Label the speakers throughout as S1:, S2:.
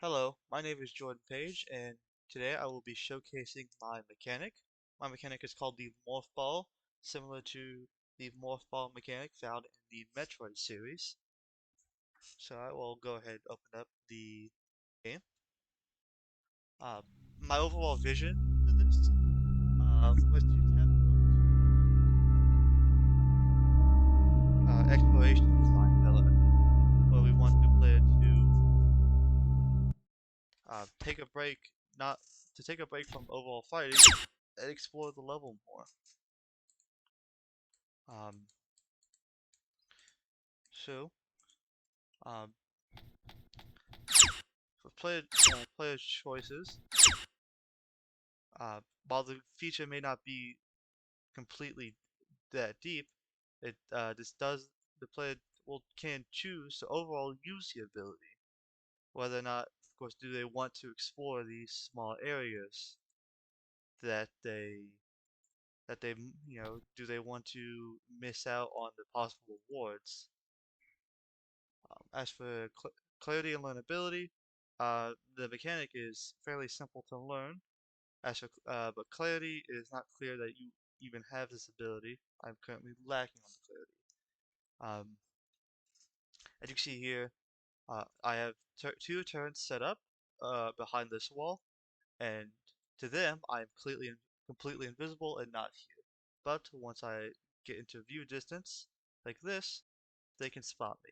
S1: Hello, my name is Jordan Page, and today I will be showcasing my mechanic. My mechanic is called the Morph Ball, similar to the Morph Ball mechanic found in the Metroid series. So I will go ahead and open up the game. Uh, my overall vision for this was to tap onto exploration design pillar, where we want the player to take a break, not to take a break from overall fighting and explore the level more. Um, so, um, for player choices, while the feature may not be completely that deep, it this does the player can choose to overall use the ability, whether or not, of course, do they want to explore these small areas that do they want to miss out on the possible rewards. As for clarity and learnability, the mechanic is fairly simple to learn. But clarity, it is not clear that you even have this ability. I'm currently lacking on the clarity. Um, as you can see here, I have two turrets set up behind this wall, and to them, I'm completely invisible and not here. But once I get into view distance, like this, they can spot me.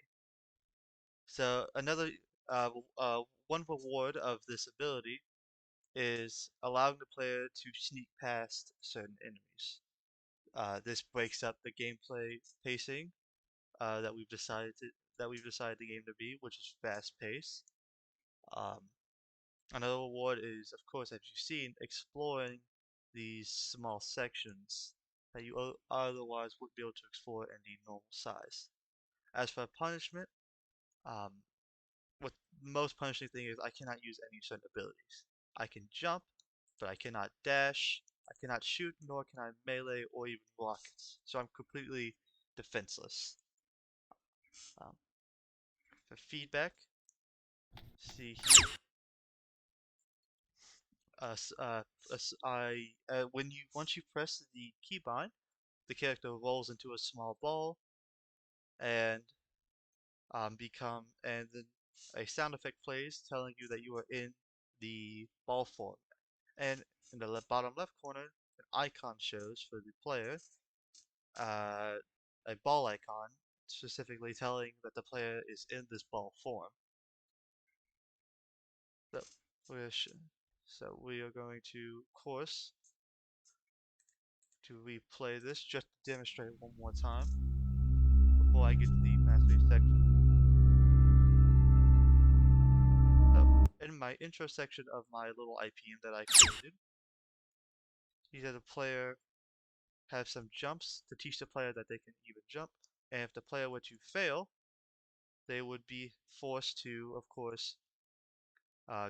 S1: So uh, one reward of this ability is allowing the player to sneak past certain enemies. This breaks up the gameplay pacing uh, that we've decided to, that we've decided the game to be, which is fast paced. Um, Another reward is, of course, as you've seen, exploring these small sections that you otherwise wouldn't be able to explore in the normal size. As for punishment, um, what the most punishing thing is I cannot use any certain abilities. I can jump, but I cannot dash, I cannot shoot, nor can I melee or even rockets. So I'm completely defenseless. Um, for feedback, see here, when you once you press the keybind, the character rolls into a small ball and and then a sound effect plays telling you that you are in the ball form. And in the bottom left corner, an icon shows for the player, uh, a ball icon, specifically telling that the player is in this ball form. So we are going to, of course, to replay this just to demonstrate one more time before I get to the mastery section. So, in my intro section of my little IPM that I created, you have the player have some jumps to teach the player that they can even jump, and if the player were to fail, they would be forced to, of course,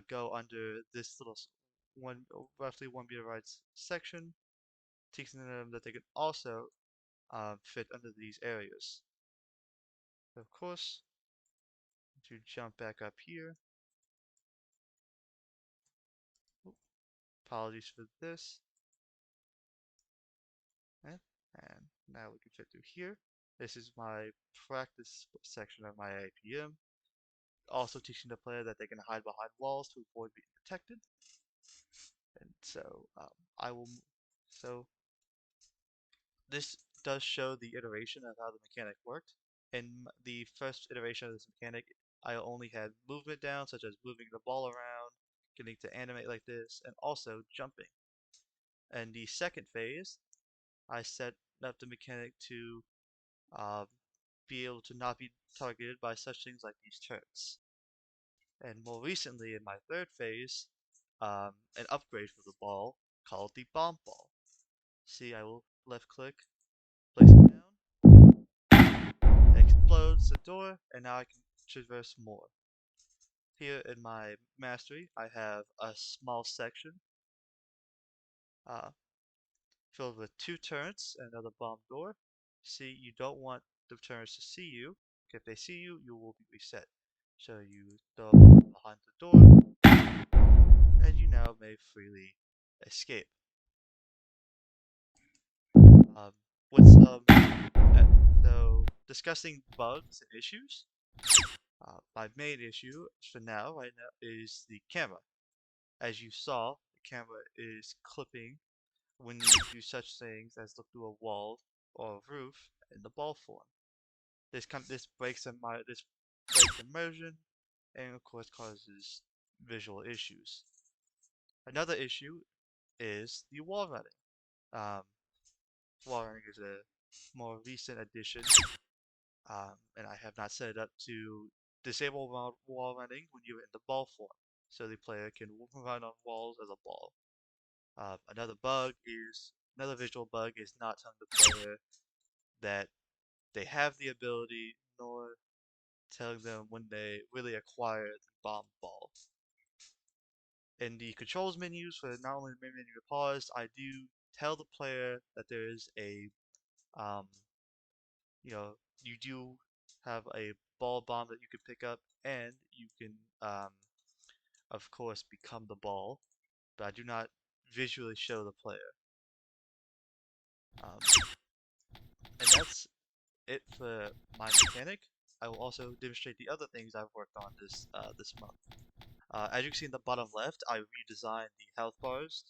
S1: go under this little roughly 1 meter wide section, teaching them that they can also fit under these areas. Of course, to jump back up here. Apologies for this. And now we can fit through here. This is my practice section of my IPM. Also teaching the player that they can hide behind walls to avoid being detected. And so I will. So this does show the iteration of how the mechanic worked. In the first iteration of this mechanic, I only had movement down, such as moving the ball around, getting to animate like this, and also jumping. And the second phase, I set up the mechanic to uh, be able to not be targeted by such things like these turrets. And more recently, in my third phase, an upgrade for the ball called the bomb ball. See, I will left click, place it down, explodes the door, and now I can traverse more. Here in my mastery, I have a small section uh, filled with two turrets and another bomb door. See, you don't want the turrets to see you. If they see you, you will be reset. So you throw behind the door, child may freely escape. Um, what's uh, so discussing bugs and issues. My main issue for now, right now, is the camera. As you saw, the camera is clipping when you do such things as look through a wall or a roof in the ball form. This this breaks immersion and of course causes visual issues. Another issue is the wall running. Um, Wall running is a more recent addition, and I have not set it up to disable wall running when you're in the ball form, so the player can run on walls as a ball. Another visual bug is not telling the player that they have the ability, nor telling them when they really acquire the bomb ball. In the controls menus for not only the main menu to pause, I do tell the player that there is um, you know, you do have a ball bomb that you can pick up, and you can, of course, become the ball, but I do not visually show the player. Um, and that's it for my mechanic. I will also demonstrate the other things I've worked on this month. As you can see in the bottom left, I redesigned the health bars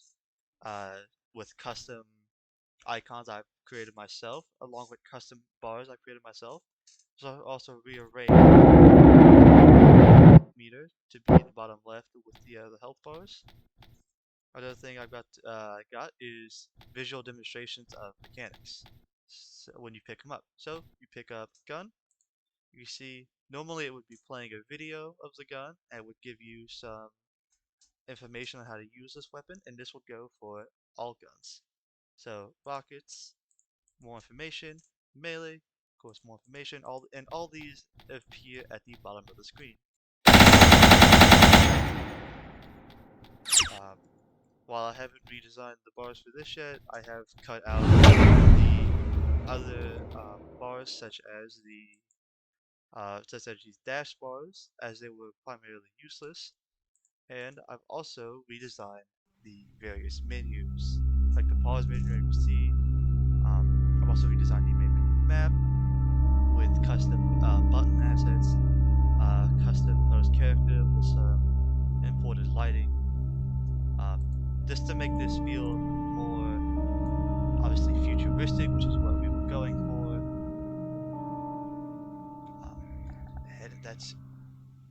S1: uh, with custom icons I've created myself, along with custom bars I created myself. So I also rearranged meter to be in the bottom left with the health bars. Another thing I got is visual demonstrations of mechanics. So when you pick them up, so you pick up gun. You see, normally it would be playing a video of the gun and would give you some information on how to use this weapon, and this would go for all guns. So rockets, more information, melee, of course more information, all these appear at the bottom of the screen. Um, while I haven't redesigned the bars for this yet, I have cut out the other bars such as these dash bars, as they were primarily useless, and I've also redesigned the various menus, like the pause menu you can see. I've also redesigned the main map with custom button assets, custom post character with some imported lighting, just to make this feel more obviously futuristic, which is what we were going for. And that's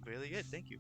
S1: really it. Thank you.